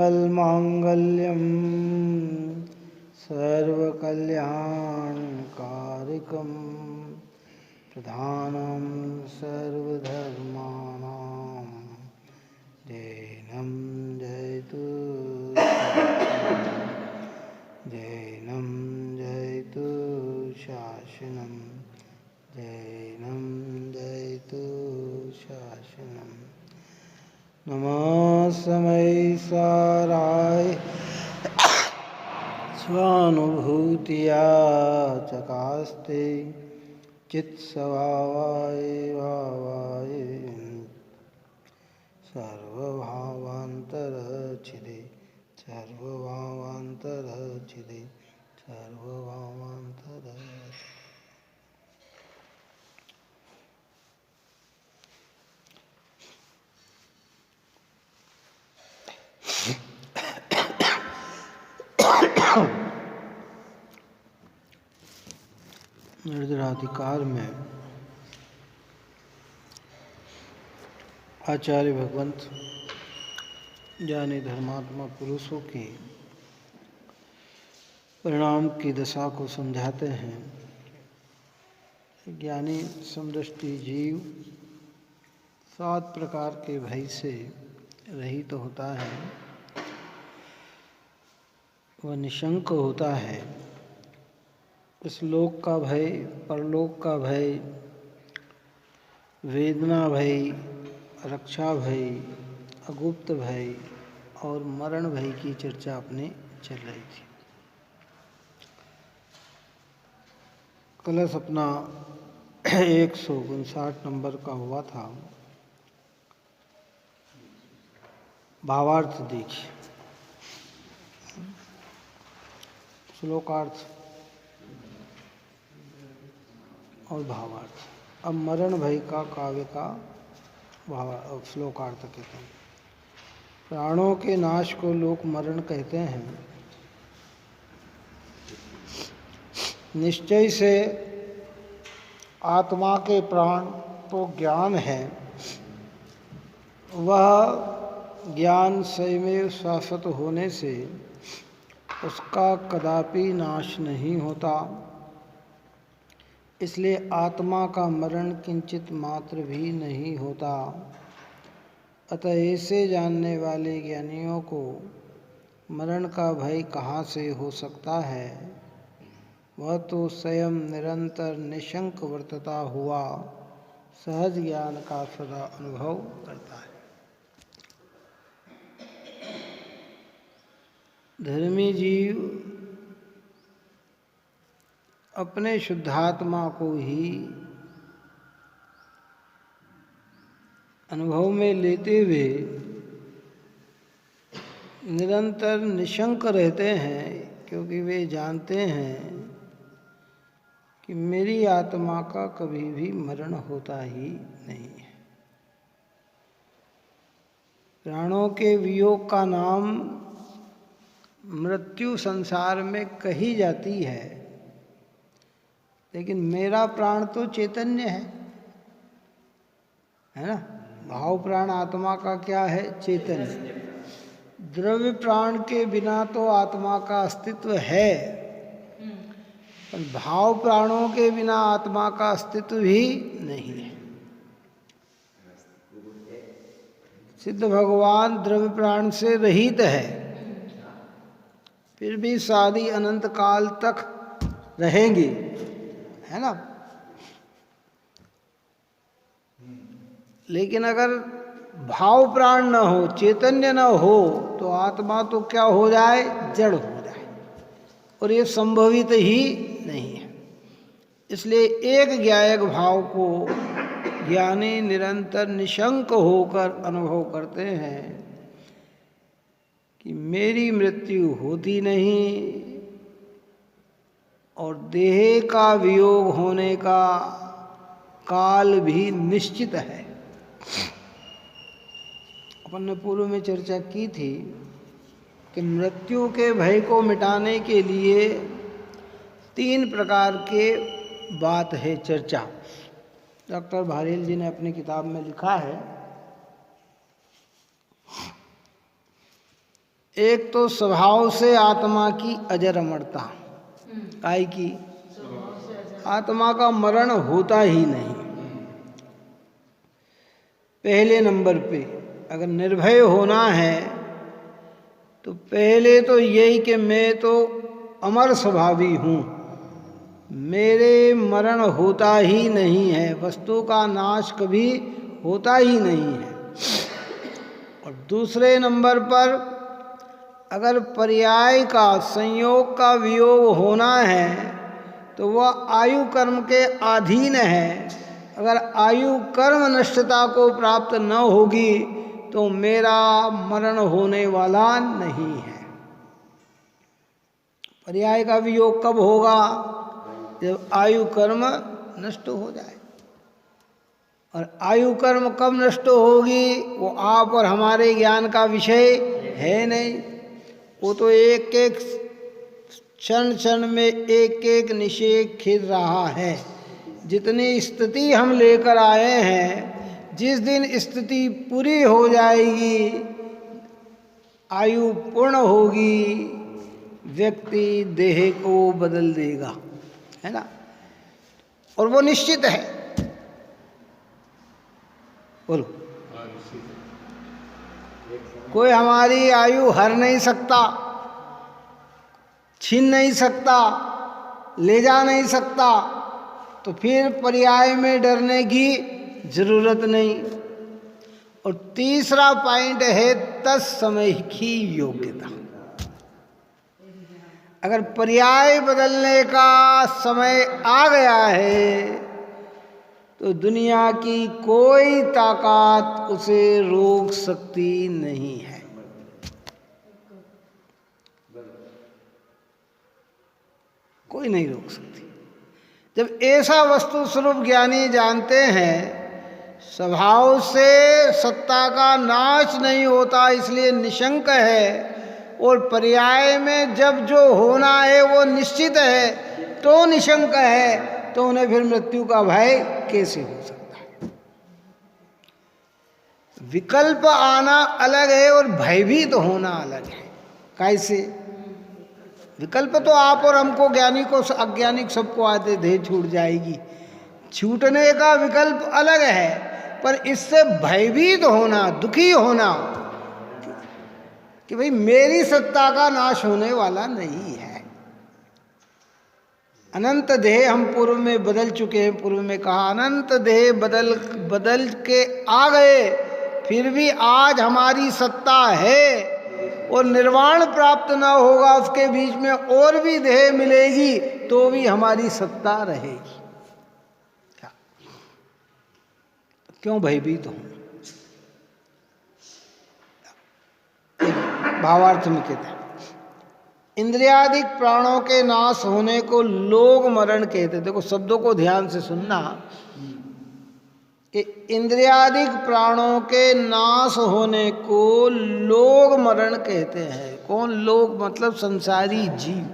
सर्वमङ्गलमाङ्गल्यं सर्वकल्याणकारिकं प्रधानं सर्वधर्माणां जैनं जयतु जैनं जयतु शासनं जैनं जयतु शासनं। नमः समय साराय स्वानुभूतिया चकास्ते चित्स्वभावाय भावाय सर्वभावान्तरच्छिदे सर्वभावान्तरच्छिदे सर्वभावान्तरच्छिदे। निर्जराधिकार में आचार्य भगवंत ज्ञानी धर्मात्मा पुरुषों की परिणाम की दशा को समझाते हैं। ज्ञानी समदृष्टि जीव 7 प्रकार के भय से रहित तो होता है, वह निशंक होता है। इस लोक का भय, परलोक का भय, वेदना भय, रक्षा भय, अगुप्त भय और मरण भय की चर्चा अपने चल रही थी। कलश अपना 159 नंबर का हुआ था। भावार्थ देखिए, श्लोकार्थ और भावार्थ। अब मरण भय का काव्य का श्लोकार्थ कहते हैं। प्राणों के नाश को लोग मरण कहते हैं। निश्चय से आत्मा के प्राण तो ज्ञान है, वह ज्ञान स्वयमेव शाश्वत होने से उसका कदापि नाश नहीं होता। इसलिए आत्मा का मरण किंचित मात्र भी नहीं होता। अतः ऐसे जानने वाले ज्ञानियों को मरण का भय कहाँ से हो सकता है? वह तो स्वयं निरंतर निशंक वर्तता हुआ सहज ज्ञान का सदा अनुभव करता है। धर्मी जीव अपने शुद्धात्मा को ही अनुभव में लेते हुए निरंतर निशंक रहते हैं, क्योंकि वे जानते हैं कि मेरी आत्मा का कभी भी मरण होता ही नहीं है। प्राणों के वियोग का नाम मृत्यु संसार में कही जाती है, लेकिन मेरा प्राण तो चैतन्य है ना। भाव प्राण आत्मा का क्या है? चैतन्य। द्रव्य प्राण के बिना तो आत्मा का अस्तित्व है, पर भाव प्राणों के बिना आत्मा का अस्तित्व भी नहीं है। सिद्ध भगवान द्रव्य प्राण से रहित है, फिर भी शादी अनंत काल तक रहेंगे, है ना। लेकिन अगर भाव प्राण न हो, चैतन्य न हो, तो आत्मा तो क्या हो जाए? जड़ हो जाए, और ये संभवित ही नहीं है। इसलिए एक ज्ञायक भाव को ज्ञानी निरंतर निशंक होकर अनुभव करते हैं कि मेरी मृत्यु होती नहीं और देह का वियोग होने का काल भी निश्चित है। अपन ने पूर्व में चर्चा की थी कि मृत्यु के भय को मिटाने के लिए 3 प्रकार के बात है चर्चा। डॉक्टर भारेल जी ने अपनी किताब में लिखा है, एक तो स्वभाव से आत्मा की अजर अमरता, काय की आत्मा का मरण होता ही नहीं। पहले नंबर पे अगर निर्भय होना है तो पहले तो यही कि मैं तो अमर स्वभावी हूँ, मेरे मरण होता ही नहीं है, वस्तु का नाश कभी होता ही नहीं है। और दूसरे नंबर पर अगर पर्याय का संयोग का वियोग होना है तो वह आयु कर्म के अधीन है। अगर आयु कर्म नष्टता को प्राप्त न होगी तो मेरा मरण होने वाला नहीं है। पर्याय का वियोग कब होगा? जब आयु कर्म नष्ट हो जाए। और आयु कर्म कब नष्ट होगी? वो आप और हमारे ज्ञान का विषय है नहीं। वो तो एक एक क्षण क्षण में एक एक निषेध खिल रहा है। जितनी स्थिति हम लेकर आए हैं, जिस दिन स्थिति पूरी हो जाएगी, आयु पूर्ण होगी, व्यक्ति देह को बदल देगा, है ना? और वो निश्चित है। बोलो, कोई हमारी आयु हर नहीं सकता, छीन नहीं सकता, ले जा नहीं सकता, तो फिर पर्याय में डरने की जरूरत नहीं। और तीसरा पॉइंट है तत्समय की योग्यता। अगर पर्याय बदलने का समय आ गया है तो दुनिया की कोई ताकत उसे रोक सकती नहीं है। कोई नहीं रोक सकती। जब ऐसा वस्तु स्वरूप ज्ञानी जानते हैं, स्वभाव से सत्ता का नाश नहीं होता इसलिए निशंक है, और पर्याय में जब जो होना है वो निश्चित है तो निशंक है, तो उन्हें फिर मृत्यु का भय कैसे हो सकता है? विकल्प आना अलग है और भयभीत होना अलग है। कैसे? विकल्प तो आप और हमको, ज्ञानी को, अज्ञानी सबको आते देह छूट जाएगी, छूटने का विकल्प अलग है। पर इससे भयभीत होना, दुखी होना कि भाई मेरी सत्ता का नाश होने वाला नहीं है। अनंत देह हम पूर्व में बदल चुके हैं। पूर्व में कहा अनंत देह बदल के आ गए, फिर भी आज हमारी सत्ता है। और निर्वाण प्राप्त न होगा, उसके बीच में और भी देह मिलेगी तो भी हमारी सत्ता रहेगी। क्या? क्यों भयभीत हो? भावार्थ में कहते हैं इंद्रियादिक प्राणों के नाश होने को लोग मरण कहते। देखो शब्दों को ध्यान से सुनना कि इंद्रियादिक प्राणों के नाश होने को लोग मरण कहते हैं। कौन लोग? मतलब संसारी जीव,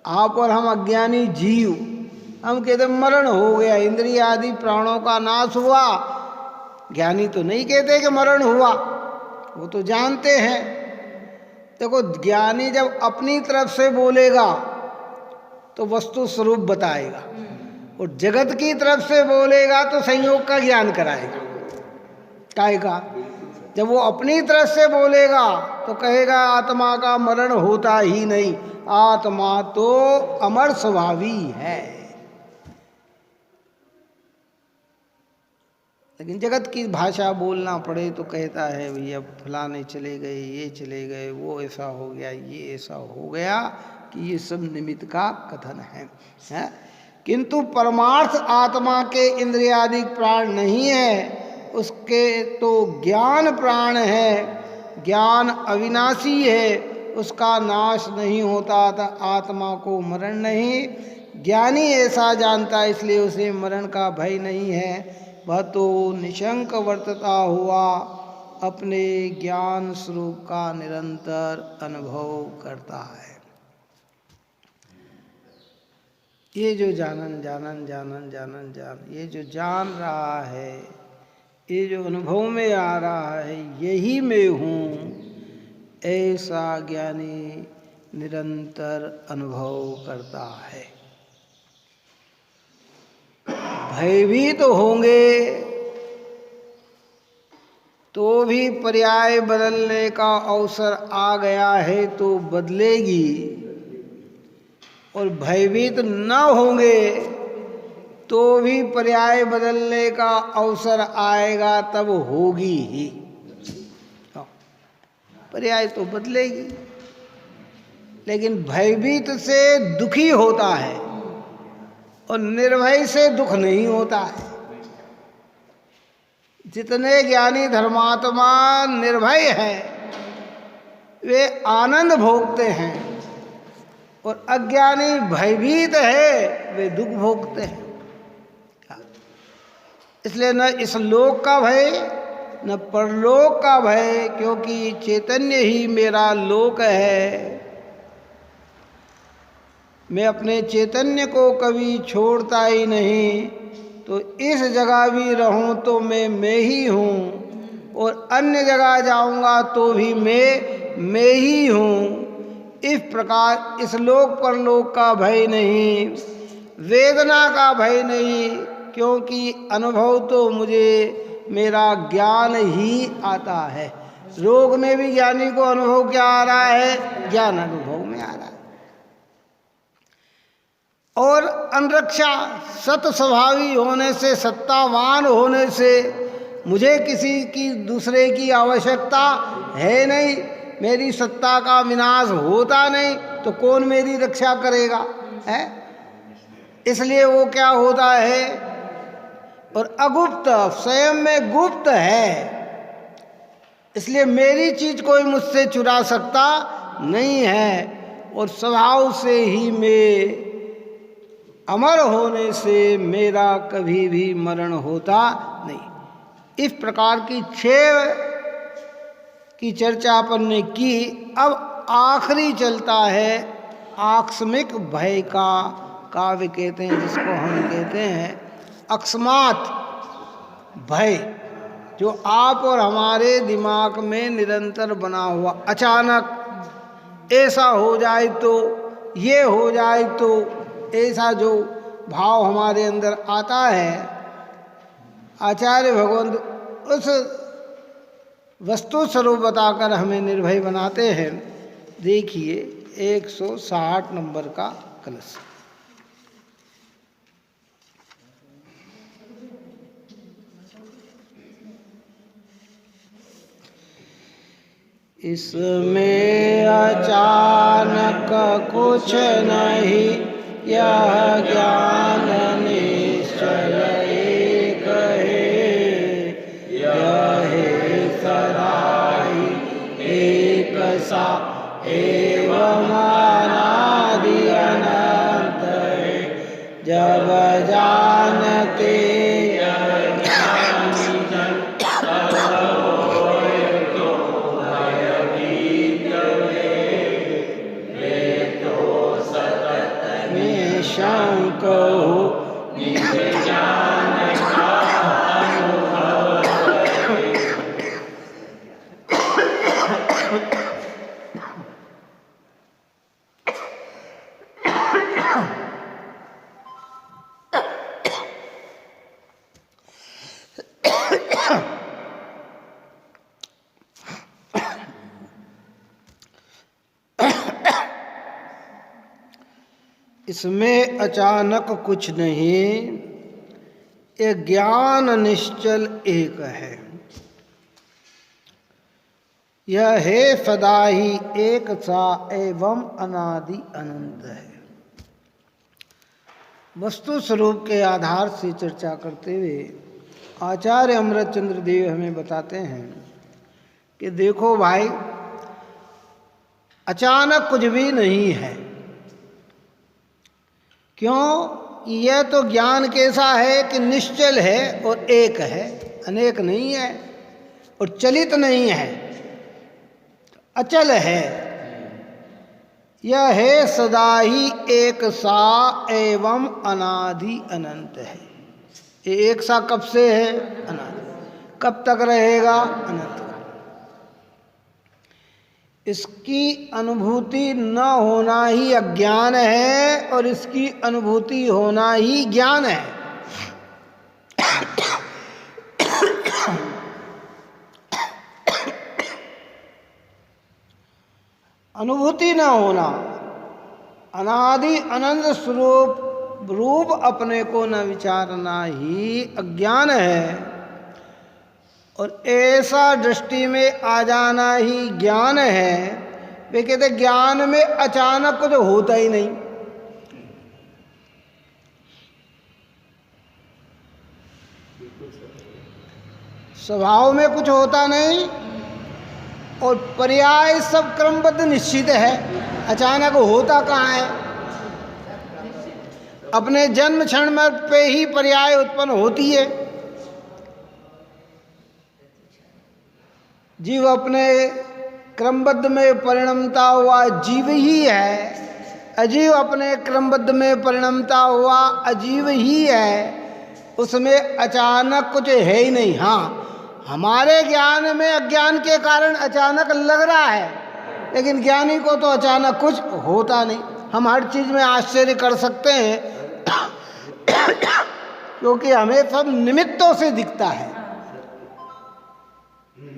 आप और हम अज्ञानी जीव। हम कहते मरण हो गया, इंद्रियादि प्राणों का नाश हुआ। ज्ञानी तो नहीं कहते कि मरण हुआ, वो तो जानते हैं। देखो ज्ञानी जब अपनी तरफ से बोलेगा तो वस्तु स्वरूप बताएगा, और जगत की तरफ से बोलेगा तो संयोग का ज्ञान कराएगा। काय का? जब वो अपनी तरफ से बोलेगा तो कहेगा आत्मा का मरण होता ही नहीं, आत्मा तो अमर स्वभावी है। लेकिन जगत की भाषा बोलना पड़े तो कहता है भैया फलाने चले गए, ये चले गए, वो ऐसा हो गया, ये ऐसा हो गया, कि ये सब निमित्त का कथन है। किंतु परमार्थ आत्मा के इंद्रियादिक प्राण नहीं है, उसके तो ज्ञान प्राण है। ज्ञान अविनाशी है, उसका नाश नहीं होता, तो आत्मा को मरण नहीं। ज्ञानी ऐसा जानता है इसलिए उसे मरण का भय नहीं है। वह तो निशंक वर्तता हुआ अपने ज्ञान स्वरूप का निरंतर अनुभव करता है। ये जो ये जो जान रहा है, ये जो अनुभव में आ रहा है, यही मैं हूँ, ऐसा ज्ञानी निरंतर अनुभव करता है। भयभीत होंगे तो भी पर्याय बदलने का अवसर आ गया है तो बदलेगी, और भयभीत न होंगे तो भी पर्याय बदलने का अवसर आएगा तब होगी ही। पर्याय तो बदलेगी, लेकिन भयभीत से दुखी होता है और निर्भय से दुख नहीं होता है। जितने ज्ञानी धर्मात्मा निर्भय हैं वे आनंद भोगते हैं, और अज्ञानी भयभीत है वे दुख भोगते हैं। इसलिए न इस लोक का भय न परलोक का भय, क्योंकि चैतन्य ही मेरा लोक है। मैं अपने चैतन्य को कभी छोड़ता ही नहीं, तो इस जगह भी रहूं तो मैं ही हूँ, और अन्य जगह जाऊंगा तो भी मैं ही हूँ। इस प्रकार इस लोक परलोक का भय नहीं, वेदना का भय नहीं, क्योंकि अनुभव तो मुझे मेरा ज्ञान ही आता है। रोग में भी ज्ञानी को अनुभव क्या आ रहा है? ज्ञान अनुभव में आ रहा है। और अनरक्षा सत स्वभावी होने से, सत्तावान होने से मुझे किसी की दूसरे की आवश्यकता है नहीं। मेरी सत्ता का विनाश होता नहीं तो कौन मेरी रक्षा करेगा है? इसलिए वो क्या होता है, और अगुप्त स्वयं में गुप्त है, इसलिए मेरी चीज कोई मुझसे चुरा सकता नहीं है। और स्वभाव से ही मैं अमर होने से मेरा कभी भी मरण होता नहीं। इस प्रकार की 6 की चर्चा अपन ने की। अब आखिरी चलता है आकस्मिक भय का काव्य कहते हैं, जिसको हम कहते हैं अकस्मात भय, जो आप और हमारे दिमाग में निरंतर बना हुआ। अचानक ऐसा हो जाए तो, ये हो जाए तो, ऐसा जो भाव हमारे अंदर आता है, आचार्य भगवंत उस वस्तु स्वरूप बताकर हमें निर्भय बनाते हैं। देखिए 160 नंबर का कलश। इसमें अचानक कुछ नहीं, यह ज्ञान निश्चल एक है। यह सदा ही एक सा एवं अनादि अनंत है। जब जानते इसमें अचानक कुछ नहीं, ये ज्ञान निश्चल एक है। यह है सदा ही एक सा एवं अनादि अनंत है। वस्तु स्वरूप के आधार से चर्चा करते हुए आचार्य अमृतचंद्र देव हमें बताते हैं कि देखो भाई, अचानक कुछ भी नहीं है। क्यों? यह तो ज्ञान कैसा है कि निश्चल है और एक है, अनेक नहीं है और चलित नहीं है, अचल है। यह है सदा ही एक सा एवं अनादि अनंत है। ये एक सा कब से है? अनादि। कब तक रहेगा? अनंत। इसकी अनुभूति न होना ही अज्ञान है और इसकी अनुभूति होना ही ज्ञान है। अनुभूति न होना, अनादि अनंत स्वरूप रूप अपने को न विचारना ही अज्ञान है और ऐसा दृष्टि में आ जाना ही ज्ञान है। वे कहते ज्ञान में अचानक कुछ होता ही नहीं। स्वभाव में कुछ होता नहीं और पर्याय सब क्रमबद्ध निश्चित है। अचानक होता कहाँ है? अपने जन्म क्षण में पे ही पर्याय उत्पन्न होती है। जीव अपने क्रमबद्ध में परिणमता हुआ जीव ही है, अजीव अपने क्रमबद्ध में परिणमता हुआ अजीव ही है। उसमें अचानक कुछ है ही नहीं। हाँ, हमारे ज्ञान में अज्ञान के कारण अचानक लग रहा है, लेकिन ज्ञानी को तो अचानक कुछ होता नहीं। हम हर चीज में आश्चर्य कर सकते हैं क्योंकि हमें सब निमित्तों से दिखता है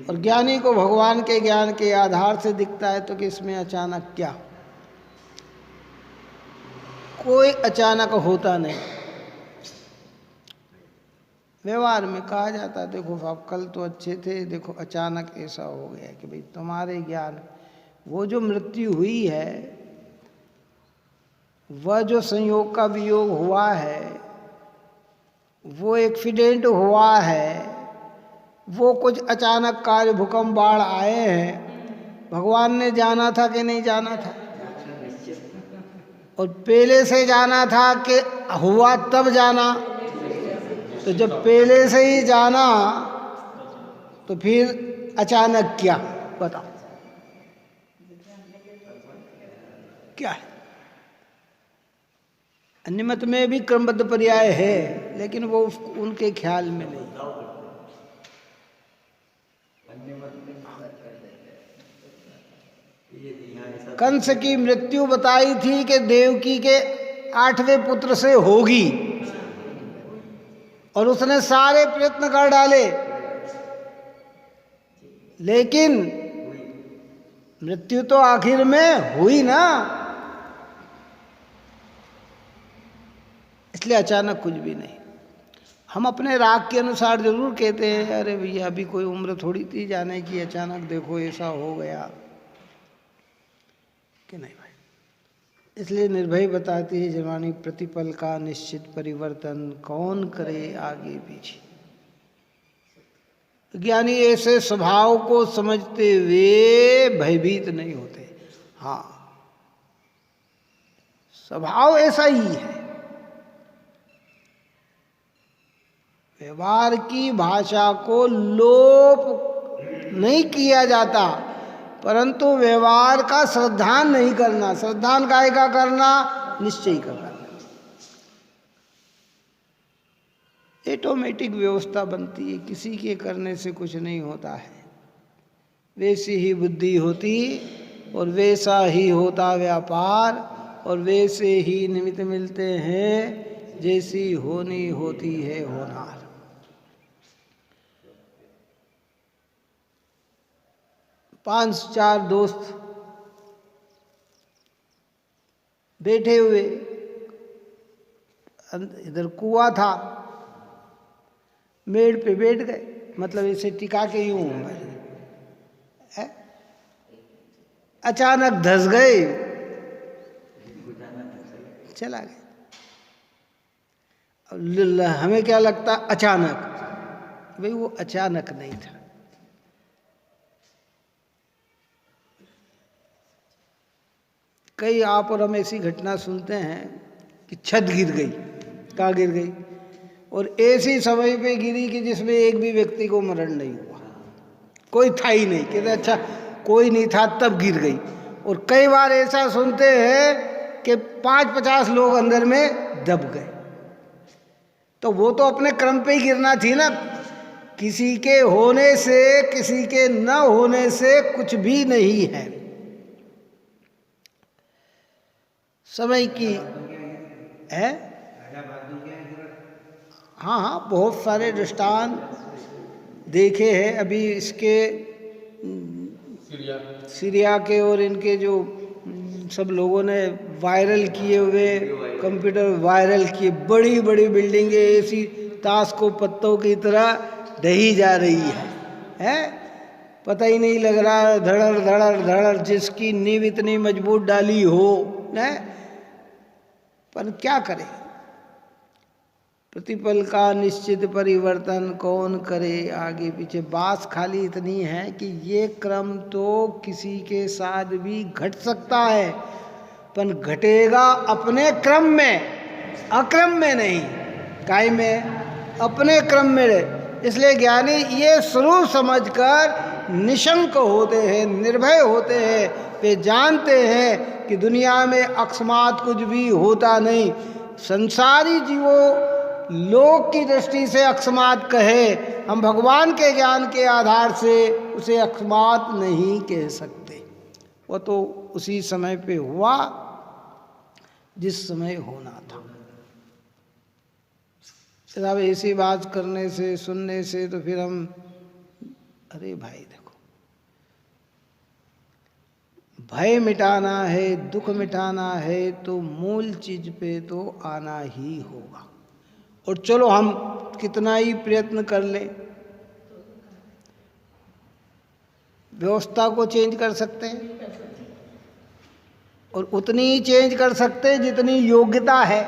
और ज्ञानी को भगवान के ज्ञान के आधार से दिखता है। तो कि इसमें अचानक क्या? कोई अचानक होता नहीं। व्यवहार में कहा जाता है, देखो आप कल तो अच्छे थे, देखो अचानक ऐसा हो गया कि भाई तुम्हारे ज्ञान, वो जो मृत्यु हुई है, वह जो संयोग का वियोग हुआ है, वो एक्सीडेंट हुआ है, वो कुछ अचानक कार्य भूकंप बाढ़ आए हैं, भगवान ने जाना था कि नहीं जाना था? और पहले से जाना था कि हुआ तब जाना? तो जब पहले से ही जाना तो फिर अचानक क्या? बताओ क्या है? अन्य मत में भी क्रमबद्ध पर्याय है, लेकिन वो उनके ख्याल में नहीं। कंस की मृत्यु बताई थी कि देवकी के 8वें पुत्र से होगी और उसने सारे प्रयत्न कर डाले, लेकिन मृत्यु तो आखिर में हुई ना। इसलिए अचानक कुछ भी नहीं। हम अपने राग के अनुसार जरूर कहते हैं, अरे भैया अभी कोई उम्र थोड़ी थी जाने की, अचानक देखो ऐसा हो गया कि नहीं भाई। इसलिए निर्भय बताती है जवानी, प्रतिपल का निश्चित परिवर्तन कौन करे आगे पीछे। ज्ञानी ऐसे स्वभाव को समझते हुए भयभीत नहीं होते। हाँ, स्वभाव ऐसा ही है। व्यवहार की भाषा को लोप नहीं किया जाता, परंतु व्यवहार का श्रद्धान नहीं करना। श्रद्धान काय का करना? निश्चय का करना। ऑटोमेटिक व्यवस्था बनती है, किसी के करने से कुछ नहीं होता है। वैसी ही बुद्धि होती और वैसा ही होता व्यापार और वैसे ही निमित्त मिलते हैं जैसी होनी होती है होनार। पांच चार दोस्त बैठे हुए, इधर कुआं था, मेड़ पे बैठ गए, मतलब इसे टिका के यूं है, अचानक धंस गए, चला गए। अब हमें क्या लगता? अचानक। भाई वो अचानक नहीं था। कई आप और हम ऐसी घटना सुनते हैं कि छत गिर गई। कहाँ गिर गई? और ऐसी समय पे गिरी कि जिसमें एक भी व्यक्ति को मरण नहीं हुआ, कोई था ही नहीं। कहते अच्छा कोई नहीं था तब गिर गई। और कई बार ऐसा सुनते हैं कि 5-50 लोग अंदर में दब गए। तो वो तो अपने क्रम पे ही गिरना थी ना। किसी के होने से, किसी के न होने से कुछ भी नहीं है। समय की है। हाँ हाँ, बहुत सारे दृष्टांत देखे हैं। अभी इसके सीरिया के और इनके जो सब लोगों ने वायरल किए हुए, कंप्यूटर वायरल किए, बड़ी बड़ी बिल्डिंगें ऐसी ताश को पत्तों की तरह ढही जा रही है? पता ही नहीं लग रहा, धड़र धड़र धड़र, जिसकी नींव इतनी मजबूत डाली हो है। पर क्या करें, प्रतिपल का निश्चित परिवर्तन कौन करे आगे पीछे। बात खाली इतनी है कि ये क्रम तो किसी के साथ भी घट सकता है, पर घटेगा अपने क्रम में, अक्रम में नहीं। काय में? अपने क्रम में रहे। इसलिए ज्ञानी ये स्वरूप समझकर निशंक होते हैं, निर्भय होते हैं। वे जानते हैं कि दुनिया में अकस्मात कुछ भी होता नहीं। संसारी जीवों लोक की दृष्टि से अकस्मात कहे, हम भगवान के ज्ञान के आधार से उसे अकस्मात नहीं कह सकते। वो तो उसी समय पे हुआ जिस समय होना था। अब ऐसी बात करने से, सुनने से तो फिर हम, अरे भाई देखो, भय मिटाना है, दुख मिटाना है तो मूल चीज पे तो आना ही होगा। और चलो हम कितना ही प्रयत्न कर लें, व्यवस्था को चेंज कर सकते हैं और उतनी ही चेंज कर सकते हैं जितनी योग्यता है।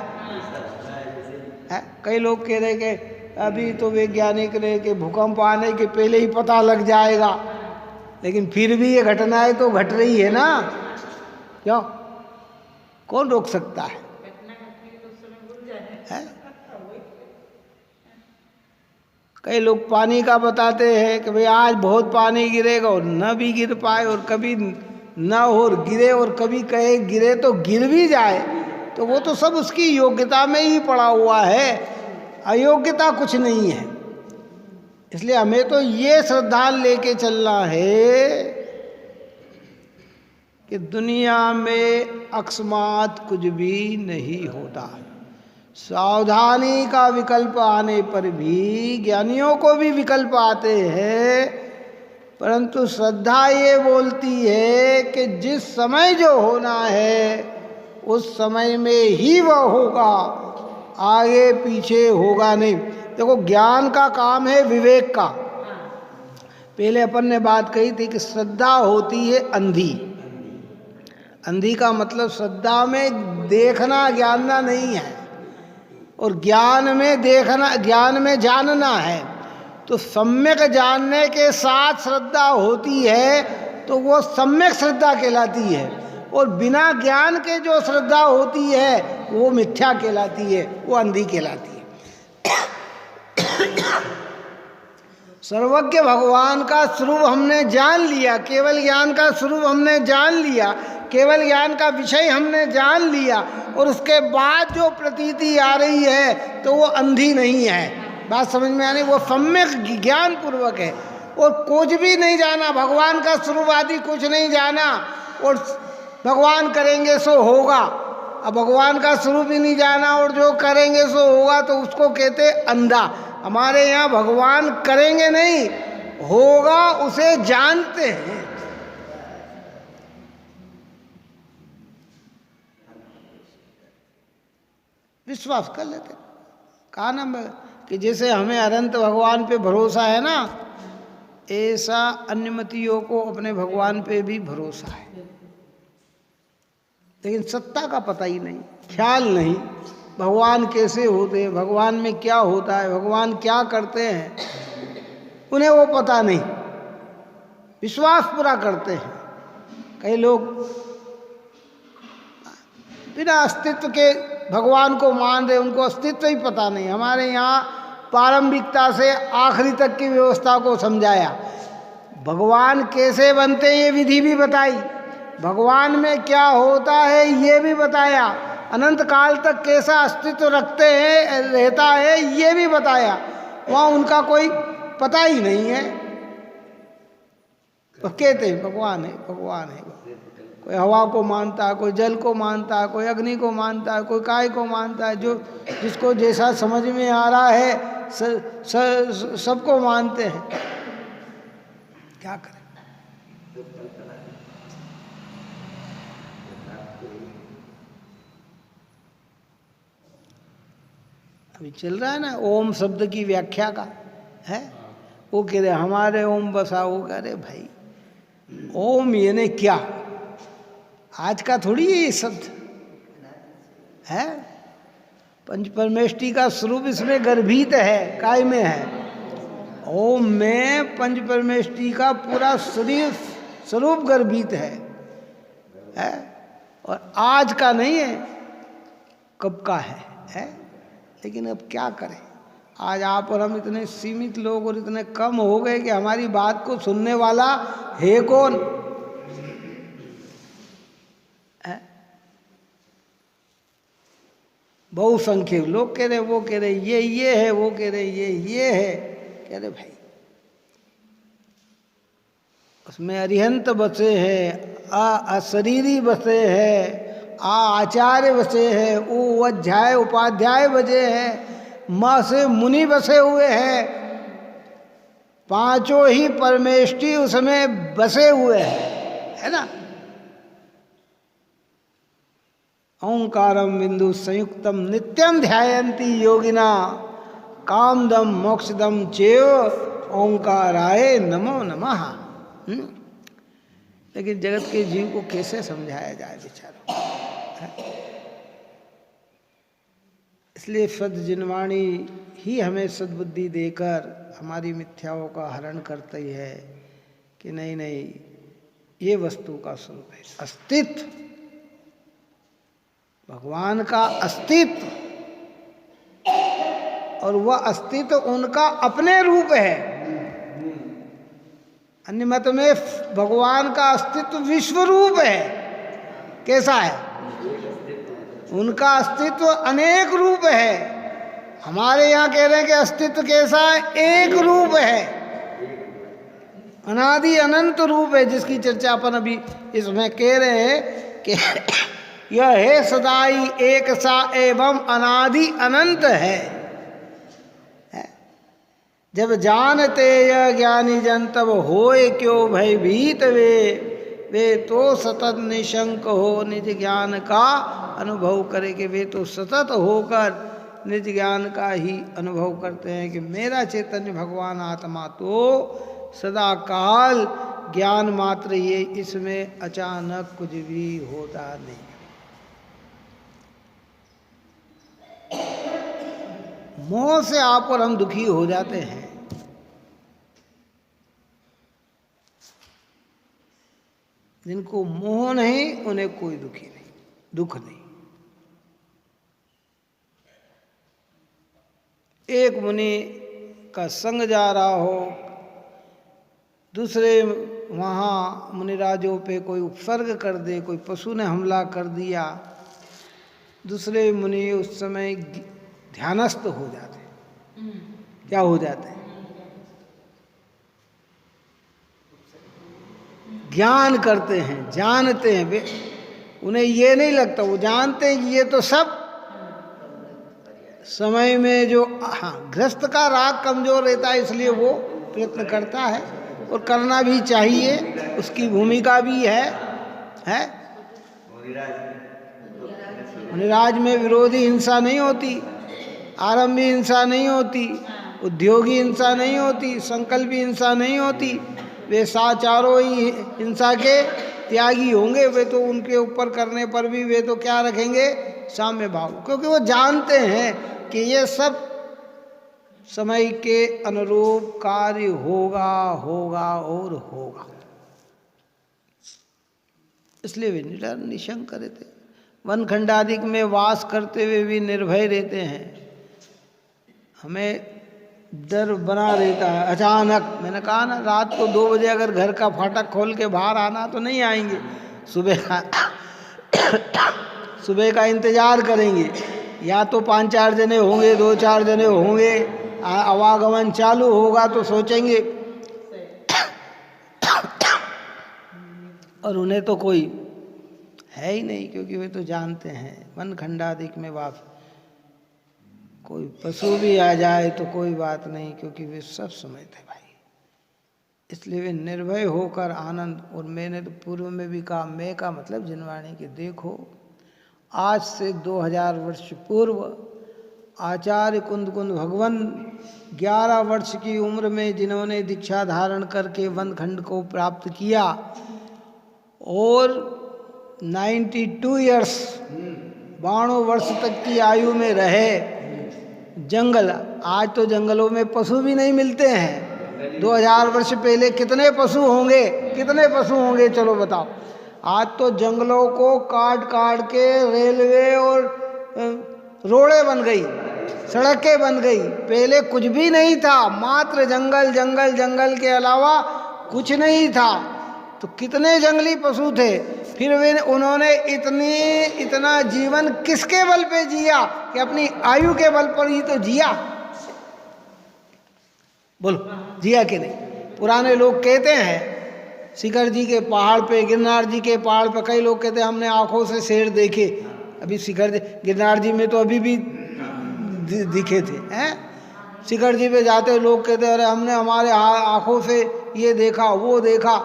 कई लोग कह रहे कि अभी तो वैज्ञानिक रहे कि भूकंप आने के पहले ही पता लग जाएगा, लेकिन फिर भी ये घटनाएं तो घट रही है ना। क्यों? कौन रोक सकता है? कई लोग पानी का बताते हैं कि भाई आज बहुत पानी गिरेगा और न भी गिर पाए, और कभी न हो और गिरे, और कभी कहे गिरे तो गिर भी जाए, तो वो तो सब उसकी योग्यता में ही पड़ा हुआ है, अयोग्यता कुछ नहीं है। इसलिए हमें तो ये श्रद्धा लेके चलना है कि दुनिया में अकस्मात कुछ भी नहीं होता। सावधानी का विकल्प आने पर भी, ज्ञानियों को भी विकल्प आते हैं, परंतु श्रद्धा ये बोलती है कि जिस समय जो होना है उस समय में ही वह होगा, आगे पीछे होगा नहीं। देखो, ज्ञान का काम है विवेक का। पहले अपन ने बात कही थी कि श्रद्धा होती है अंधी। अंधी का मतलब श्रद्धा में देखना जानना नहीं है, और ज्ञान में देखना, ज्ञान में जानना है। तो सम्यक जानने के साथ श्रद्धा होती है तो वो सम्यक श्रद्धा कहलाती है, और बिना ज्ञान के जो श्रद्धा होती है वो मिथ्या कहलाती है, वो अंधी कहलाती है। सर्वज्ञ भगवान का स्वरूप हमने जान लिया, केवल ज्ञान का स्वरूप हमने जान लिया, केवल ज्ञान का विषय हमने जान लिया, और उसके बाद जो प्रतीति आ रही है तो वो अंधी नहीं है। बात समझ में आनी? वो सम्यक ज्ञान पूर्वक है, और कुछ भी नहीं जाना, भगवान का स्वरूप आदि कुछ नहीं जाना, और भगवान करेंगे सो होगा। अब भगवान का स्वरूप ही नहीं जाना और जो करेंगे सो होगा, तो उसको कहते अंधा। हमारे यहाँ भगवान करेंगे नहीं, होगा उसे जानते हैं। विश्वास कर लेते। कहा ना कि जैसे हमें अनंत भगवान पे भरोसा है ना, ऐसा अन्यमतियों को अपने भगवान पे भी भरोसा है, लेकिन सत्ता का पता ही नहीं, ख्याल नहीं, भगवान कैसे होते हैं, भगवान में क्या होता है, भगवान क्या करते हैं, उन्हें वो पता नहीं। विश्वास पूरा करते हैं। कई लोग बिना अस्तित्व के भगवान को मान रहे, उनको अस्तित्व ही पता नहीं। हमारे यहाँ प्रारंभिकता से आखिरी तक की व्यवस्था को समझाया, भगवान कैसे बनते ये विधि भी बताई, भगवान में क्या होता है ये भी बताया, अनंत काल तक कैसा अस्तित्व रखते हैं, रहता है ये भी बताया। वहाँ उनका कोई पता ही नहीं है, तो कहते हैं भगवान है, भगवान है, कोई हवा को मानता है, कोई जल को मानता है, कोई अग्नि को मानता है, कोई काय को मानता है। जो जिसको जैसा समझ में आ रहा है सबको मानते हैं। क्या करें? अभी चल रहा है ना ओम शब्द की व्याख्या का है। वो कह रहे हमारे ओम बसा, वो कह रहे भाई ओम यानी क्या? आज का थोड़ी ये शब्द है। पंच परमेष्टि का स्वरूप इसमें गर्भित है, काय में है। ओम में पंच परमेष्टि का पूरा शरीर स्वरूप गर्भित है और आज का नहीं है, कब का है। लेकिन अब क्या करें, आज आप और हम इतने सीमित लोग और इतने कम हो गए कि हमारी बात को सुनने वाला है कौन? बहुसंख्यक लोग कह रहे, वो कह रहे ये है, वो कह रहे ये है। कह रहे भाई उसमें अरिहंत बसे हैं, अशरीरी बसे हैं, आचार्य बसे हैं, उ अध्याय उपाध्याय बजे हैं, माँ से मुनि बसे हुए हैं। पांचों ही परमेष्टि उसमें बसे हुए हैं, है ना। ओंकारम बिंदु संयुक्तम नित्यम ध्यायन्ति योगिना कामदम मोक्षदम चेव ओंकाराय नमो नमः। लेकिन जगत के जीव को कैसे समझाया जाए बेचारों? इसलिए सद्जिनवाणी ही हमें सद्बुद्धि देकर हमारी मिथ्याओं का हरण करती है कि नहीं नहीं, ये वस्तु का स्वरूप है अस्तित्व, भगवान का अस्तित्व, और वह अस्तित्व उनका अपने रूप है। अन्य मत में भगवान का अस्तित्व विश्व रूप है। कैसा है? उनका अस्तित्व अनेक रूप है। हमारे यहाँ कह रहे हैं कि अस्तित्व कैसा है? एक रूप है, अनादि अनंत रूप है, जिसकी चर्चा अपन अभी इसमें कह रहे हैं कि यह है सदाई एक सा एवं अनादि अनंत है। जब जानते यह ज्ञानी जन तब होए क्यों भयभीत वे तो सतत निशंक हो निज ज्ञान का अनुभव करे। कि वे तो सतत होकर निज ज्ञान का ही अनुभव करते हैं कि मेरा चैतन्य भगवान आत्मा तो सदा काल ज्ञान मात्र, ये इसमें अचानक कुछ भी होता नहीं। मोह से आप और हम दुखी हो जाते हैं। जिनको मोह नहीं उन्हें कोई दुखी नहीं, दुख नहीं। एक मुनि का संग जा रहा हो, दूसरे वहाँ मुनिराजों पे कोई उपसर्ग कर दे, कोई पशु ने हमला कर दिया, दूसरे मुनि उस समय ध्यानस्थ हो जाते। क्या हो जाते हैं? ज्ञान करते हैं, जानते हैं। वे उन्हें ये नहीं लगता, वो जानते हैं कि ये तो सब समय में जो गृहस्थ का राग कमजोर रहता है, इसलिए वो प्रयत्न करता है और करना भी चाहिए, उसकी भूमिका भी है। मुनिराज में विरोधी हिंसा नहीं होती, आरंभी हिंसा नहीं होती, उद्योगी हिंसा नहीं होती, संकल्पी हिंसा नहीं होती। वे चारों ही हिंसा के त्यागी होंगे। वे तो उनके ऊपर करने पर भी वे तो क्या रखेंगे? साम्य भाव, क्योंकि वो जानते हैं कि ये सब समय के अनुरूप कार्य होगा और होगा। इसलिए वे निशंक रहते, वन खंडादिक में वास करते हुए भी निर्भय रहते हैं। हमें डर बना रहता है। अचानक मैंने कहा ना, रात को 2 बजे अगर घर का फाटक खोल के बाहर आना तो नहीं आएंगे, सुबह का इंतजार करेंगे। या तो 5-4 जने होंगे, 2-4 जने होंगे, आवागमन चालू होगा तो सोचेंगे, और उन्हें तो कोई है ही नहीं, क्योंकि वे तो जानते हैं वन खंडादिक में वास, कोई पशु भी आ जाए तो कोई बात नहीं, क्योंकि वे सब समझते भाई। इसलिए वे निर्भय होकर आनंद। और मैंने तो पूर्व में भी कहा, मैं का मतलब जिनवाणी के देखो, आज से 2000 वर्ष पूर्व आचार्य कुंद भगवान 11 वर्ष की उम्र में जिन्होंने दीक्षा धारण करके वन खंड को प्राप्त किया, और 92 ईयर्स 92 वर्ष तक की आयु में रहे। जंगल, आज तो जंगलों में पशु भी नहीं मिलते हैं। 2000 वर्ष पहले कितने पशु होंगे, कितने पशु होंगे, चलो बताओ। आज तो जंगलों को काट काट के रेलवे और रोडें बन गई, सड़कें बन गई। पहले कुछ भी नहीं था, मात्र जंगल जंगल जंगल के अलावा कुछ नहीं था। तो कितने जंगली पशु थे। फिर वे उन्होंने इतना जीवन किसके बल पे जिया, कि अपनी आयु के बल पर ही तो जिया। बोलो जिया कि नहीं। पुराने लोग कहते हैं, शिखर जी के पहाड़ पे, गिरनार जी के पहाड़ पे, कई लोग कहते हैं हमने आंखों से शेर देखे। अभी शिखर जी, गिरनार जी में तो अभी भी दिखे थे हैं। शिखर जी पे जाते लोग कहते हैं अरे हमने हमारे आंखों से ये देखा वो देखा,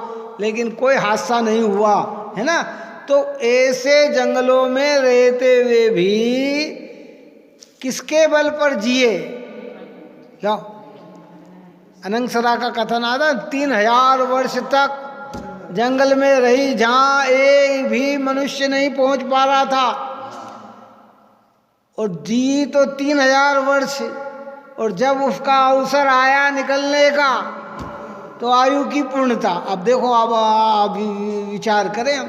लेकिन कोई हादसा नहीं हुआ, है ना। तो ऐसे जंगलों में रहते हुए भी किसके बल पर जिए। क्या अनंगसरा का कथन आता, 3000 वर्ष तक जंगल में रही, जहां एक भी मनुष्य नहीं पहुंच पा रहा था, और जी तो 3000 वर्ष। और जब उसका अवसर आया निकलने का, तो आयु की पूर्णता। अब देखो, अब विचार करें हम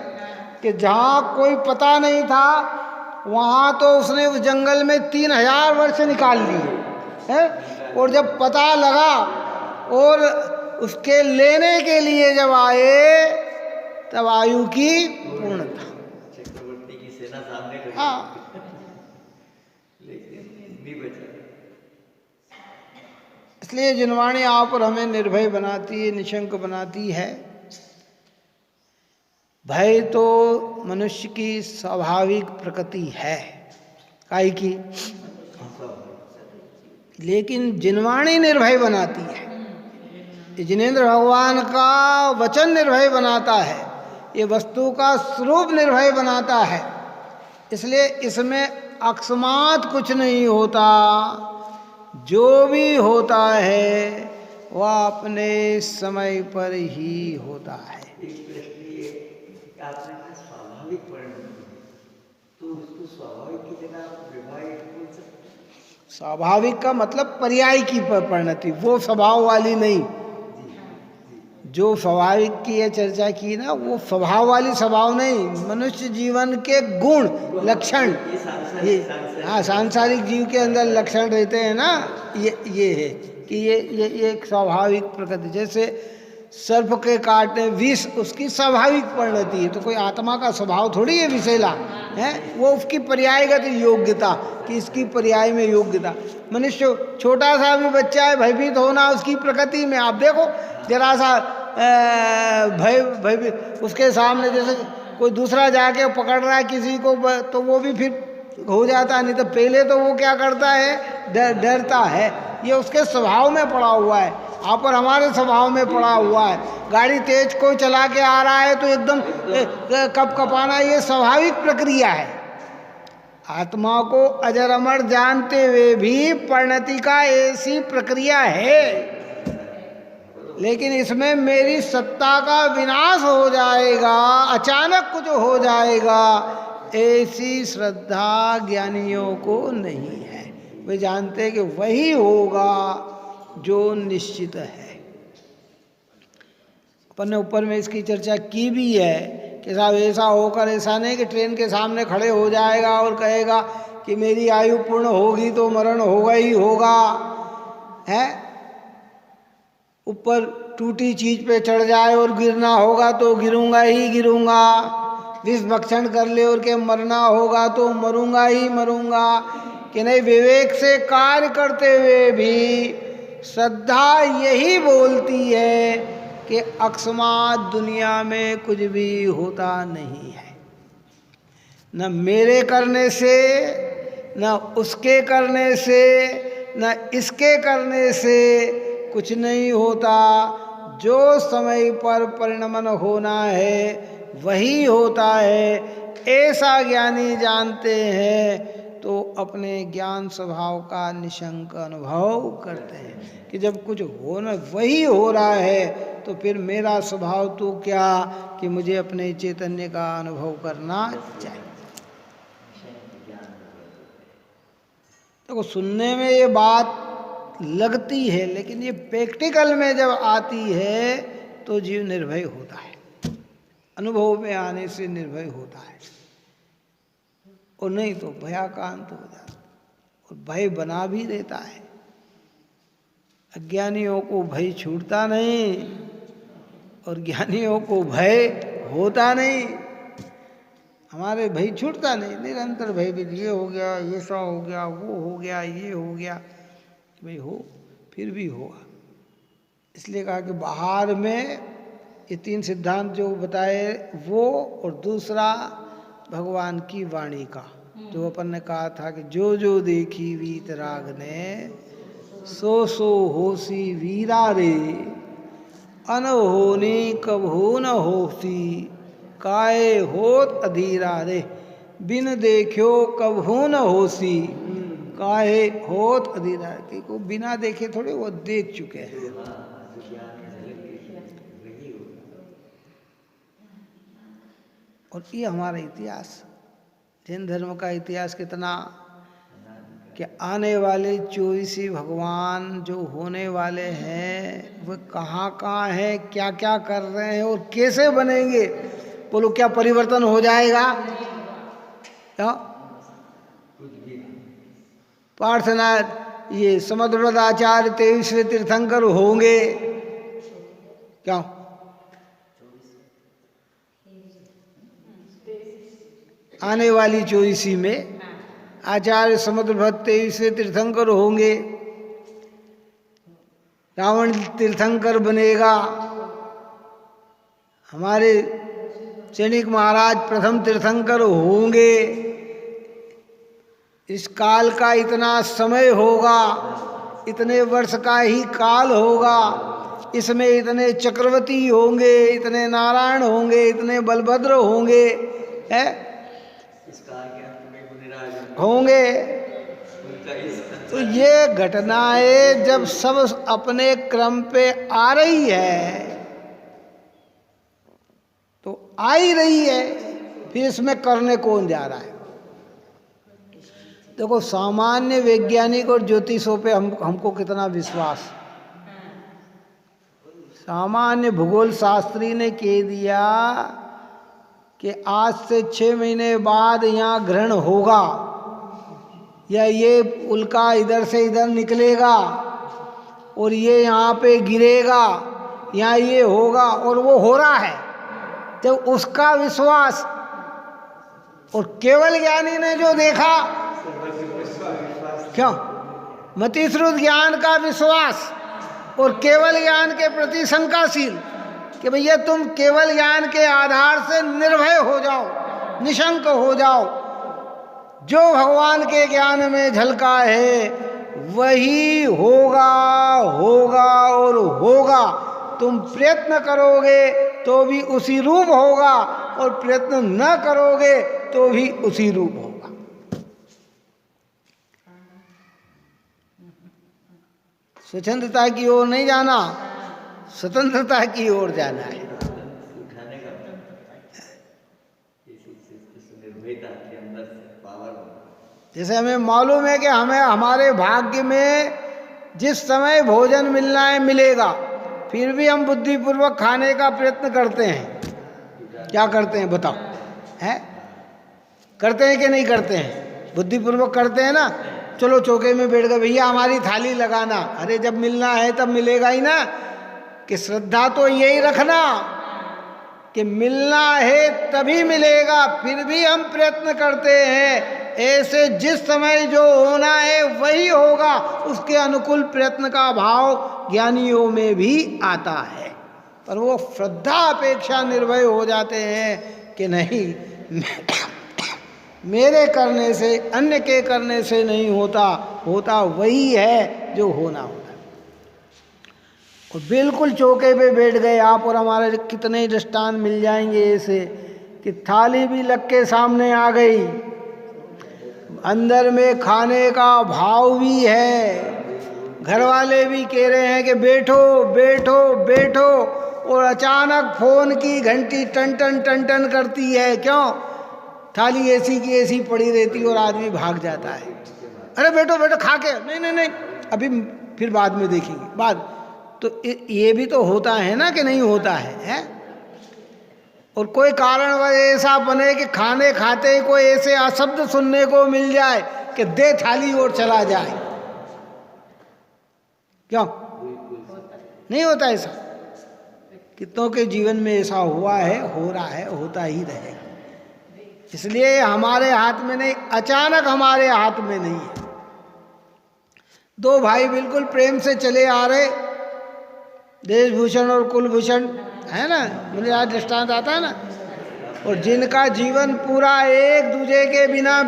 कि जहाँ कोई पता नहीं था, वहाँ तो उसने उस जंगल में 3000 वर्ष निकाल लिए हैं। और जब पता लगा और उसके लेने के लिए जब आए, तब आयु की पूर्णता। चक्रवर्ती की सेना सामने खड़ी, हाँ, लेकिन नहीं बचा। इसलिए जिनवाणी आप और हमें निर्भय बनाती है, निशंक बनाती है। भय तो मनुष्य की स्वाभाविक प्रकृति है, काहे की, लेकिन जिनवाणी निर्भय बनाती है। जिनेंद्र भगवान का वचन निर्भय बनाता है, ये वस्तु का स्वरूप निर्भय बनाता है। इसलिए इसमें अकस्मात कुछ नहीं होता। जो भी होता है वह अपने समय पर ही होता है। स्वाभाविक परिणति, तो उसको स्वाभाविक की जगह व्यवहारिक बोल सकते। स्वाभाविक का मतलब पर्याय की परिणति, वो स्वभाव वाली नहीं। जो स्वाभाविक की ये चर्चा की ना, वो स्वभाव वाली स्वभाव नहीं, मनुष्य जीवन के गुण लक्षण, ये हाँ सांसारिक जीव के अंदर लक्षण रहते हैं ना, ये है कि ये एक स्वाभाविक प्रकृति। जैसे सर्प के काटने विष, उसकी स्वाभाविक परिणति है। तो कोई आत्मा का स्वभाव थोड़ी है विषैला है, वो उसकी पर्यायगत योग्यता, कि इसकी पर्याय में योग्यता। मनुष्य छोटा सा भी बच्चा है, भयभीत होना उसकी प्रकृति में। आप देखो जरा सा भय उसके सामने, जैसे कोई दूसरा जाके पकड़ रहा है किसी को, तो वो भी फिर हो जाता है। नहीं तो पहले तो वो क्या करता है, डरता है। ये उसके स्वभाव में पड़ा हुआ है, आप और हमारे स्वभाव में पड़ा हुआ है। गाड़ी तेज कोई चला के आ रहा है तो एकदम कप कपाना, ये स्वाभाविक प्रक्रिया है। आत्मा को अजर अमर जानते हुए भी परिणति का ऐसी प्रक्रिया है। लेकिन इसमें मेरी सत्ता का विनाश हो जाएगा, अचानक कुछ हो जाएगा, ऐसी श्रद्धा ज्ञानियों को नहीं है। वे जानते हैं कि वही होगा जो निश्चित है। अपन ने ऊपर में इसकी चर्चा की भी है कि साहब ऐसा होकर, ऐसा नहीं कि ट्रेन के सामने खड़े हो जाएगा और कहेगा कि मेरी आयु पूर्ण होगी तो मरण होगा ही होगा, है। ऊपर टूटी चीज पे चढ़ जाए और गिरना होगा तो गिरूंगा ही गिरूंगा, विष भक्षण कर ले और के मरना होगा तो मरूंगा ही मरूंगा। कि नहीं, विवेक से कार्य करते हुए भी श्रद्धा यही बोलती है कि अकस्मात दुनिया में कुछ भी होता नहीं है। न मेरे करने से, न उसके करने से, न इसके करने से कुछ नहीं होता। जो समय पर परिणमन होना है वही होता है, ऐसा ज्ञानी जानते हैं। तो अपने ज्ञान स्वभाव का निशंक अनुभव करते हैं कि जब कुछ होना वही हो रहा है तो फिर मेरा स्वभाव तो क्या कि मुझे अपने चैतन्य का अनुभव करना चाहिए। देखो सुनने में ये बात लगती है, लेकिन ये प्रैक्टिकल में जब आती है तो जीव निर्भय होता है, अनुभव में आने से निर्भय होता है, और नहीं तो भयाकांत हो जाता और भय बना भी देता है। अज्ञानियों को भय छूटता नहीं और ज्ञानियों को भय होता नहीं। हमारे भय छूटता नहीं, निरंतर भय भी, ये हो गया, ये सा हो गया, वो हो गया, ये हो गया, भाई हो फिर भी होगा। इसलिए कहा कि बाहर में ये तीन सिद्धांत जो बताए वो, और दूसरा भगवान की वाणी का जो अपन ने कहा था कि जो जो देखी वीतराग ने, सो सो होसी वीरा रे, अनहोनी कभू न होसी, काए होत अधीरा रे, बिन देखियो कभू न होसी, काहे होत अधीरा रे। को बिना देखे थोड़े वो देख चुके हैं। और ये हमारा इतिहास, जैन धर्म का इतिहास कितना कि आने वाले 24 भगवान जो होने वाले हैं वह कहाँ कहाँ हैं, क्या क्या कर रहे हैं और कैसे बनेंगे। बोलो क्या परिवर्तन हो जाएगा? क्या प्रार्थना ये समुद्रव्रत आचार्य 23वें तीर्थंकर होंगे क्या? आने वाली 24 में आचार्य समुद्रव्रत 23वें तीर्थंकर होंगे। रावण तीर्थंकर बनेगा। हमारे चैनिक महाराज प्रथम तीर्थंकर होंगे। इस काल का इतना समय होगा, इतने वर्ष का ही काल होगा, इसमें इतने चक्रवर्ती होंगे, इतने नारायण होंगे, इतने बलभद्र होंगे, है होंगे। तो ये घटनाएं जब सब अपने क्रम पे आ रही है तो आ ही रही है, फिर इसमें करने कौन जा रहा है? देखो सामान्य वैज्ञानिक और ज्योतिषों पे हमको कितना विश्वास। सामान्य भूगोल शास्त्री ने कह दिया कि आज से 6 महीने बाद यहाँ ग्रहण होगा, या ये उल्का इधर से इधर निकलेगा और ये यहाँ पे गिरेगा, यहाँ ये होगा, और वो हो रहा है। तो उसका विश्वास, और केवल ज्ञानी ने जो देखा, क्यों मतिश्रुत ज्ञान का विश्वास और केवल ज्ञान के प्रति शंकाशील कि भैया तुम केवल ज्ञान के आधार से निर्भय हो जाओ, निशंक हो जाओ। जो भगवान के ज्ञान में झलका है वही होगा, होगा और होगा। तुम प्रयत्न करोगे तो भी उसी रूप होगा और प्रयत्न न करोगे तो भी उसी रूप होगा। स्वतंत्रता की ओर नहीं जाना, स्वतंत्रता की ओर जाना है। जैसे हमें मालूम है कि हमें हमारे भाग्य में जिस समय भोजन मिलना है मिलेगा, फिर भी हम बुद्धिपूर्वक खाने का प्रयत्न करते हैं। क्या करते हैं बताओ? हैं करते हैं कि नहीं करते हैं? बुद्धिपूर्वक करते हैं ना। चलो चौके में बैठ गए, भैया हमारी थाली लगाना। अरे जब मिलना है तब मिलेगा ही ना। कि श्रद्धा तो यही रखना कि मिलना है तभी मिलेगा, फिर भी हम प्रयत्न करते हैं। ऐसे जिस समय जो होना है वही होगा, उसके अनुकूल प्रयत्न का भाव ज्ञानियों में भी आता है। पर वो श्रद्धा अपेक्षा निर्भय हो जाते हैं कि नहीं मेरे करने से, अन्य के करने से नहीं होता, होता वही है जो होना होता। और बिल्कुल चौके पे बैठ गए आप, और हमारे कितने दृष्टांत मिल जाएंगे ऐसे कि थाली भी लग के सामने आ गई, अंदर में खाने का भाव भी है, घर वाले भी कह रहे हैं कि बैठो बैठो बैठो, और अचानक फोन की घंटी टन टन टन टन करती है। क्यों? थाली ऐसी की ऐसी पड़ी रहती और आदमी भाग जाता है, अरे बैठो बैठो खा के, नहीं नहीं नहीं अभी फिर बाद में देखेंगे बाद। तो ये भी तो होता है ना कि नहीं होता है? और कोई कारण ऐसा बने कि खाने खाते ही कोई ऐसे अशब्द सुनने को मिल जाए कि दे थाली और चला जाए। क्यों नहीं होता ऐसा? कितनों के जीवन में ऐसा हुआ है, हो रहा है, होता ही रहेगा। इसलिए हमारे हाथ में नहीं, अचानक हमारे हाथ में नहीं है। दो भाई बिल्कुल प्रेम से चले आ रहे, देशभूषण और कुलभूषण है ना, मुझे आज दृष्टांत आता है ना, और जिनका जीवन पूरा एक दूसरे के बिना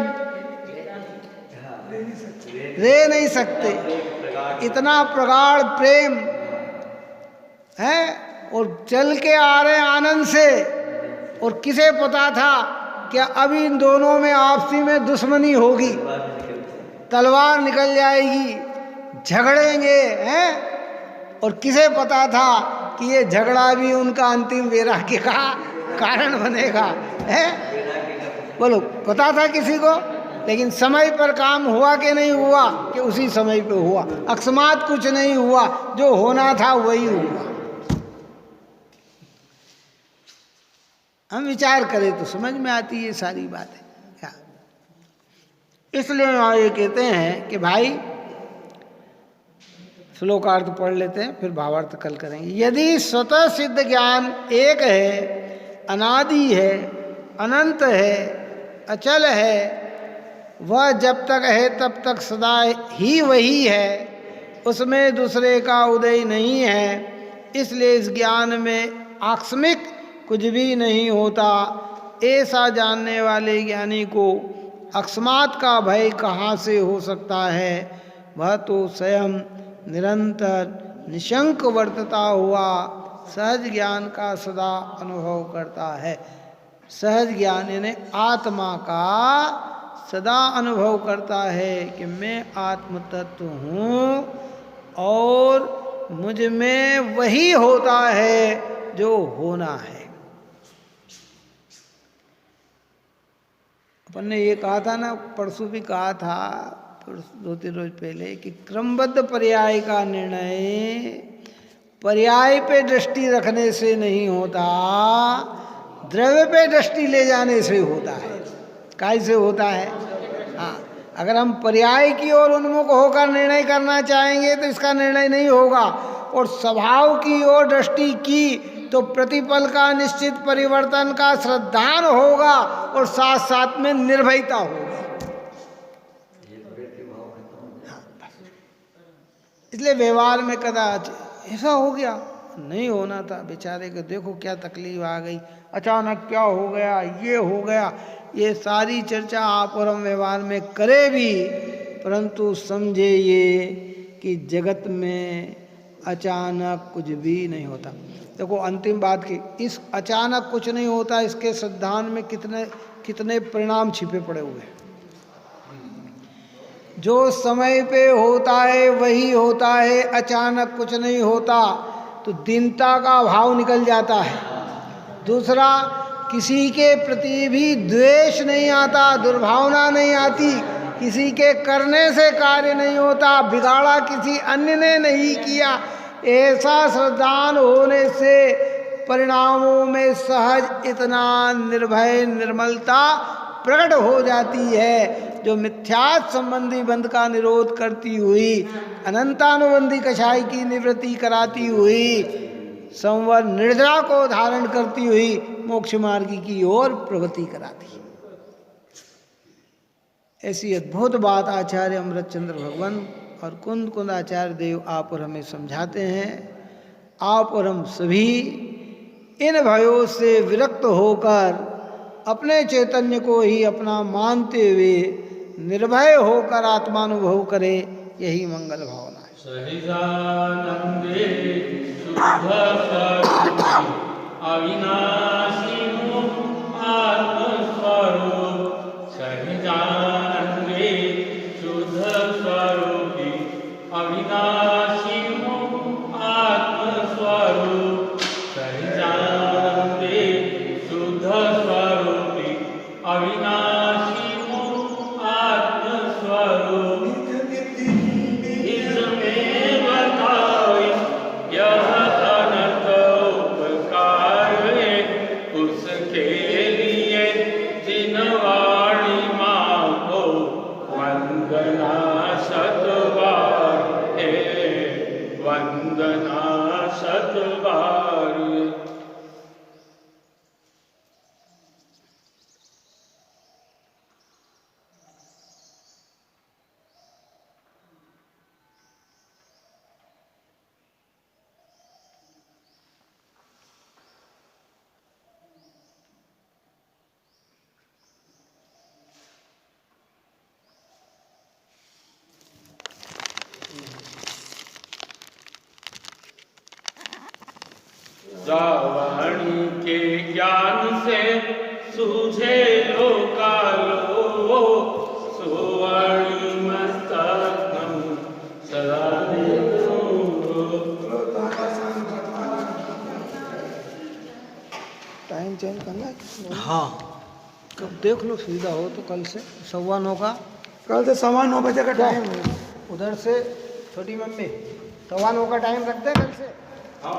रह नहीं सकते, इतना प्रगाढ़ प्रेम है, और चल के आ रहे आनंद से, और किसे पता था कि अभी इन दोनों में आपसी में दुश्मनी होगी, तलवार निकल जाएगी, झगड़ेंगे हैं, और किसे पता था कि ये झगड़ा भी उनका अंतिम वैराग्य का कारण बनेगा है? बोलो, पता था किसी को? लेकिन समय पर काम हुआ कि नहीं हुआ? कि उसी समय पे हुआ, अकस्मात कुछ नहीं हुआ, जो होना था वही हुआ। हम विचार करें तो समझ में आती है सारी बातें क्या। इसलिए ये कहते हैं कि भाई श्लोकार्थ पढ़ लेते हैं, फिर भावार्थ कल करेंगे। यदि स्वतः सिद्ध ज्ञान एक है, अनादि है, अनंत है, अचल है, वह जब तक है तब तक सदा ही वही है, उसमें दूसरे का उदय नहीं है, इसलिए इस ज्ञान में आकस्मिक कुछ भी नहीं होता। ऐसा जानने वाले ज्ञानी को अकस्मात का भय कहाँ से हो सकता है? वह तो स्वयं निरंतर निशंक वर्तता हुआ सहज ज्ञान का सदा अनुभव करता है। सहज ज्ञान यानी आत्मा का सदा अनुभव करता है कि मैं आत्म तत्व हूँ और मुझ में वही होता है जो होना है। अपन ने ये कहा था ना, परसों भी कहा था, 2-3 रोज पहले, कि क्रमबद्ध पर्याय का निर्णय पर्याय पे दृष्टि रखने से नहीं होता, द्रव्य पे दृष्टि ले जाने से होता है। काय से होता है? हाँ, अगर हम पर्याय की ओर उन्मुख होकर निर्णय करना चाहेंगे तो इसका निर्णय नहीं होगा, और स्वभाव की ओर दृष्टि की तो प्रतिपल का निश्चित परिवर्तन का श्रद्धान होगा और साथ साथ में निर्भयता होगी। इसलिए व्यवहार में कदाच ऐसा हो गया, नहीं होना था बेचारे को, देखो क्या तकलीफ आ गई, अचानक क्या हो गया, ये हो गया। ये सारी चर्चा आप और हम व्यवहार में करें भी, परंतु समझे ये कि जगत में अचानक कुछ भी नहीं होता। देखो अंतिम बात की, इस अचानक कुछ नहीं होता, इसके सिद्धांत में कितने कितने परिणाम छिपे पड़े हुए हैं। जो समय पे होता है वही होता है, अचानक कुछ नहीं होता तो दीनता का भाव निकल जाता है। दूसरा, किसी के प्रति भी द्वेष नहीं आता, दुर्भावना नहीं आती, किसी के करने से कार्य नहीं होता, बिगाड़ा किसी अन्य ने नहीं किया। ऐसा श्रद्धान होने से परिणामों में सहज इतना निर्भय निर्मलता प्रकट हो जाती है, जो मिथ्यात्व संबंधी बंध का निरोध करती हुई, अनंतानुबंधी कषाय की निवृत्ति कराती हुई, संवर निर्जरा को धारण करती हुई मोक्ष मार्ग की ओर प्रगति कराती है। ऐसी अद्भुत बात आचार्य अमृतचंद्र भगवान और कुंद कुंद आचार्य देव आप और हमें समझाते हैं। आप और हम सभी इन भयों से विरक्त होकर अपने चैतन्य को ही अपना मानते हुए निर्भय होकर आत्मानुभव करे, यही मंगल भावना है। सहजानंदे शुद्ध स्वरूपी अविनाशी आत्मस्वरूप, सहजानंदे शुद्ध स्वरूपी अविनाशी आत्मस्वरूप, सहजानंदे शुद्ध स्वरूपी अविनाशी आत्मस्वरूप, इसमें बताए यह अनंत उपकार है, उसके लिए जिनवाणी मांगो वंदना शतबार है, वंदना शतबार है। वाणी के ज्ञान से सूझे लोकालो, सुवर्णी मस्तकम सदा देखो। टाइम चेंज करना है? हाँ, कब देख लो सुविधा हो तो कल से 9:15 का, कल से 9:15 बजे का टाइम है। उधर से छोटी मम्मी 9:15 का टाइम रख दे कल से। ये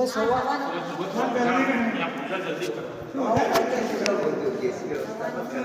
9:15